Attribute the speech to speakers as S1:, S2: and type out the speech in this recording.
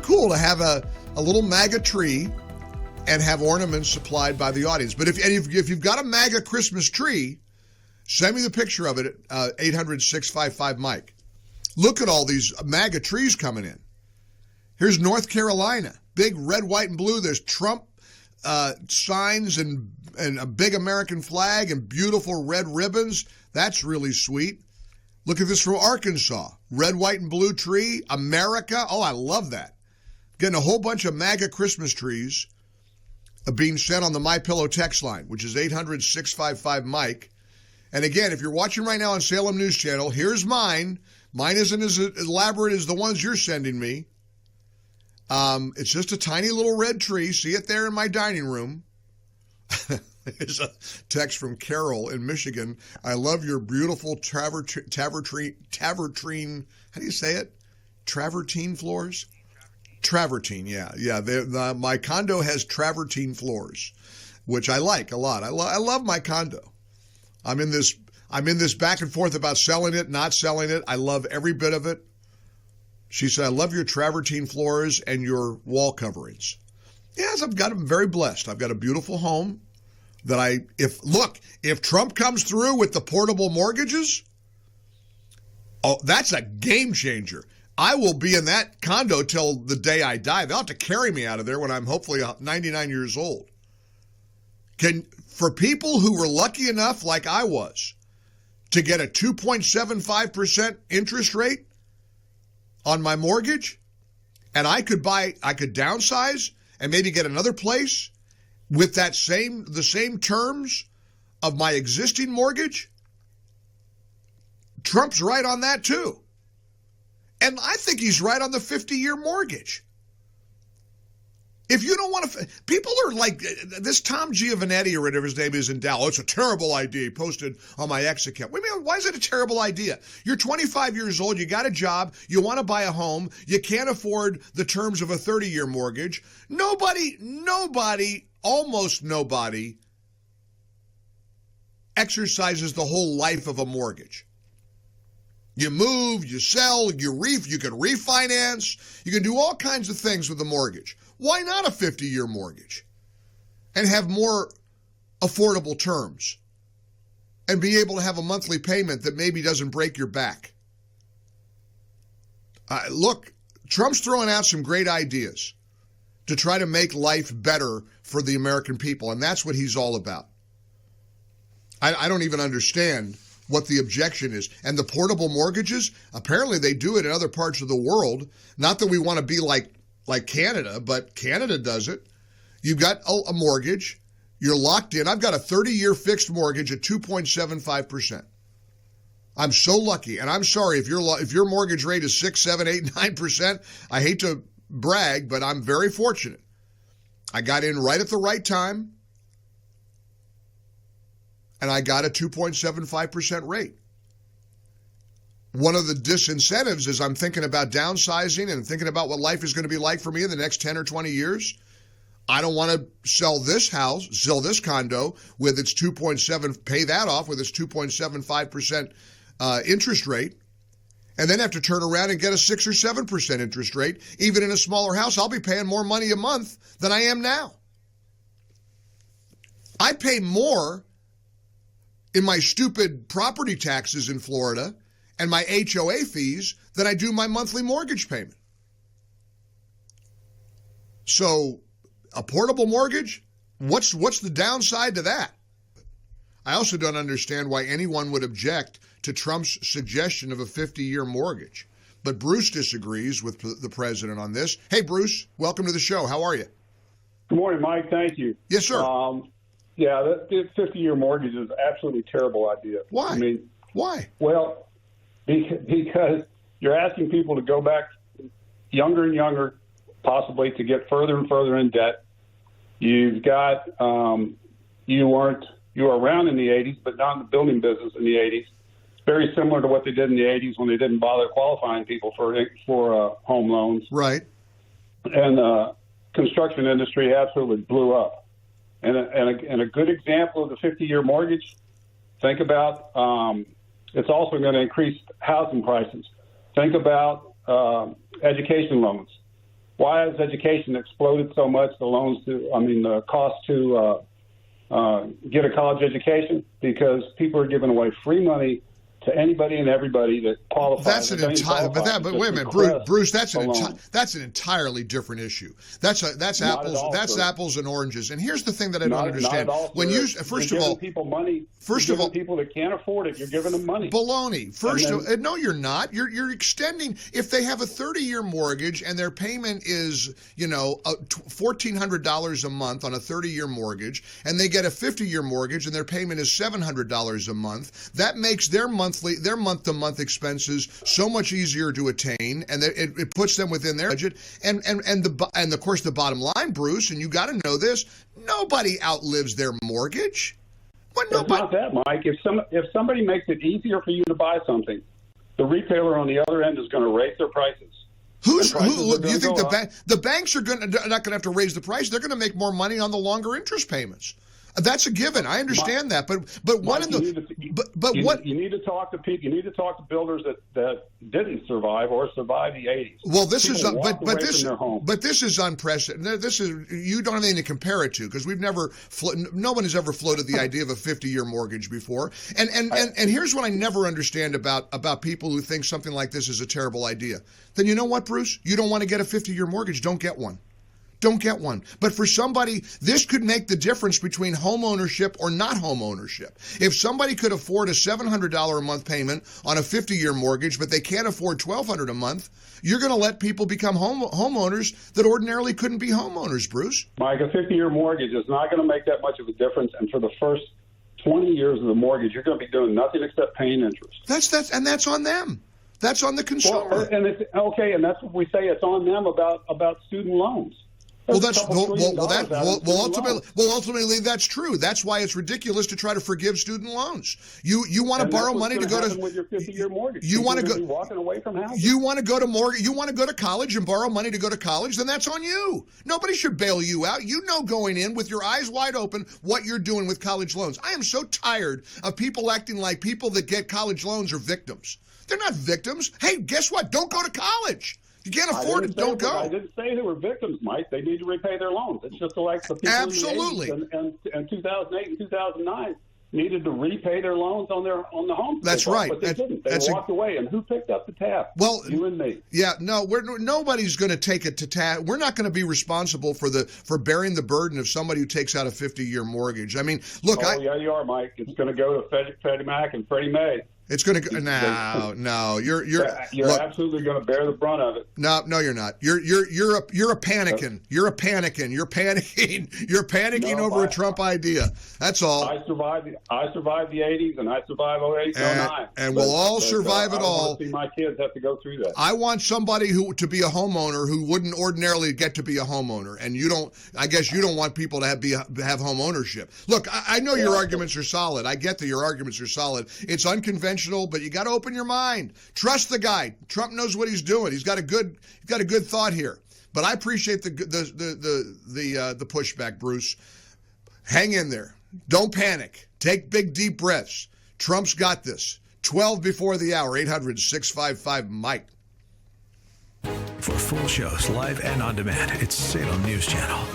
S1: of cool to have a little MAGA tree and have ornaments supplied by the audience. But if you've got a MAGA Christmas tree, send me the picture of it at 800-655-MIKE. Look at all these MAGA trees coming in. Here's North Carolina, big red, white, and blue. There's Trump signs and a big American flag and beautiful red ribbons. That's really sweet. Look at this from Arkansas. Red, white, and blue tree. America. Oh, I love that. Getting a whole bunch of MAGA Christmas trees being sent on the MyPillow text line, which is 800-655-MIKE. And again, if you're watching right now on Salem News Channel, here's mine. Mine isn't as elaborate as the ones you're sending me. It's just a tiny little red tree. See it there in my dining room. There's a text from Carol in Michigan. I love your beautiful travertine. How do you say it? Travertine floors? Travertine, yeah. My condo has travertine floors, which I like a lot. I love my condo. I'm in this back and forth about selling it, not selling it. I love every bit of it. She said, I love your travertine floors and your wall coverings. Yes, I'm very blessed. I've got a beautiful home that if Trump comes through with the portable mortgages, oh, that's a game changer. I will be in that condo till the day I die. They'll have to carry me out of there when I'm hopefully 99 years old. For people who were lucky enough, like I was, to get a 2.75% interest rate on my mortgage, and I could downsize and maybe get another place with the same terms of my existing mortgage, Trump's right on that too. And I think he's right on the 50-year mortgage. If you don't want to, people are like, this Tom Giovanetti or whatever his name is in Dallas, it's a terrible idea. He posted on my X account. Wait a minute, why is it a terrible idea? You're 25 years old, you got a job, you want to buy a home, you can't afford the terms of a 30-year mortgage. Almost nobody exercises the whole life of a mortgage. You move, you sell, you can refinance, you can do all kinds of things with a mortgage. Why not a 50-year mortgage and have more affordable terms and be able to have a monthly payment that maybe doesn't break your back? Look, Trump's throwing out some great ideas to try to make life better for the American people, and that's what he's all about. I don't even understand what the objection is. And the portable mortgages, apparently they do it in other parts of the world. Not that we want to be like Canada, but Canada does it. You've got a mortgage. You're locked in. I've got a 30-year fixed mortgage at 2.75%. I'm so lucky. And I'm sorry if your mortgage rate is 6, 7, 8, 9%. I hate to brag, but I'm very fortunate. I got in right at the right time, and I got a 2.75% rate. One of the disincentives is I'm thinking about downsizing and thinking about what life is going to be like for me in the next 10 or 20 years. I don't want to sell this condo with its 2.7, pay that off with its 2.75% interest rate, and then have to turn around and get a 6 or 7% interest rate. Even in a smaller house, I'll be paying more money a month than I am now. I pay more in my stupid property taxes in Florida and my HOA fees than I do my monthly mortgage payment. So a portable mortgage, what's the downside to that? I also don't understand why anyone would object to Trump's suggestion of a 50-year mortgage. But Bruce disagrees with the president on this. Hey, Bruce, welcome to the show. How are you?
S2: Good morning, Mike. Thank you.
S1: Yes, sir.
S2: Yeah, that 50-year mortgage is an absolutely terrible idea.
S1: Why?
S2: I mean,
S1: why?
S2: Well, because you're asking people to go back younger and younger, possibly to get further and further in debt. You've got you were around in the 80s, but not in the building business in the 80s. It's very similar to what they did in the 80s when they didn't bother qualifying people for home loans.
S1: Right.
S2: And the construction industry absolutely blew up. And a good example of the 50-year mortgage, think about it's also going to increase housing prices. Think about education loans. why has education exploded so much? The cost to get a college education, because people are giving away free money to anybody and everybody that qualifies.
S1: That's an entire. But wait a minute, Bruce. That's an entirely different issue. That's apples and oranges. And here's the thing that I don't understand. When you first of all,
S2: people money. People that can't afford it, you're giving them money.
S1: Baloney. No, you're not. You're extending. If they have a 30-year mortgage and their payment is $1,400 a month on a 30-year mortgage, and they get a 50-year mortgage and their payment is $700 a month, that makes their month-to-month expenses so much easier to attain, and it puts them within their budget. And of course the bottom line, Bruce, and you got to know this: nobody outlives their mortgage.
S2: It's not that, Mike. If somebody makes it easier for you to buy something, the retailer on the other end is going to raise their prices.
S1: Do you think the banks are not going to have to raise the price? They're going to make more money on the longer interest payments. That's a given. I understand that, but you need to talk to people. You need to talk to builders that didn't survive or survived the 80s. Well, this is unprecedented. You don't have anything to compare it to, because no one has ever floated the idea of a 50-year mortgage before. And here's what I never understand about people who think something like this is a terrible idea. Then you know what, Bruce? You don't want to get a 50-year mortgage. Don't get one. Don't get one. But for somebody, this could make the difference between home ownership or not home ownership. If somebody could afford a $700 a month payment on a 50-year mortgage, but they can't afford $1,200 a month, you're going to let people become homeowners that ordinarily couldn't be homeowners, Bruce.
S2: Mike, a 50-year mortgage is not going to make that much of a difference. And for the first 20 years of the mortgage, you're going to be doing nothing except paying interest.
S1: That's on them. That's on the consumer.
S2: Well, and that's what we say. It's on them about student loans.
S1: Ultimately, that's true. That's why it's ridiculous to try to forgive student loans. You want to borrow money to go to
S2: with your 50-year mortgage.
S1: You want to go
S2: walking away from houses.
S1: You want to go to mortgage. You want to go to college and borrow money to go to college. Then that's on you. Nobody should bail you out. You know, going in with your eyes wide open, what you're doing with college loans. I am so tired of people acting like people that get college loans are victims. They're not victims. Hey, guess what? Don't go to college. You can't afford it, don't go.
S2: I didn't say they were victims, Mike. They need to repay their loans. It's just like the people
S1: Absolutely.
S2: in the 80s and 2008 and 2009 needed to repay their loans on the home.
S1: That's right.
S2: But they didn't. They walked away. And who picked up the tab?
S1: Well,
S2: you and me.
S1: Yeah, no, nobody's going to take it to task. We're not going to be responsible for bearing the burden of somebody who takes out a 50-year mortgage. I mean, look.
S2: Yeah, you are, Mike. It's going to go to Freddie Mac and Freddie Mae.
S1: It's going to go. No. You're
S2: look, absolutely going to bear the brunt of it.
S1: No, you're not. You're a panicking. You're a panicking. You're panicking. You're panicking over a Trump idea. That's all.
S2: I survived the 80s, and I survived 08, 09.
S1: And we'll all survive it all.
S2: I want to see my kids have to go through that.
S1: I want somebody to be a homeowner who wouldn't ordinarily get to be a homeowner, and you don't. I guess you don't want people to have home ownership. Look, I know your arguments are solid. I get that your arguments are solid. It's unconventional. But you got to open your mind. Trust the guy. Trump knows what he's doing. He's got a good thought here. But I appreciate the pushback, Bruce. Hang in there. Don't panic. Take big deep breaths. Trump's got this. 12 before the hour. 800-655-MIKE.
S3: For full shows, live and on demand, it's Salem News Channel.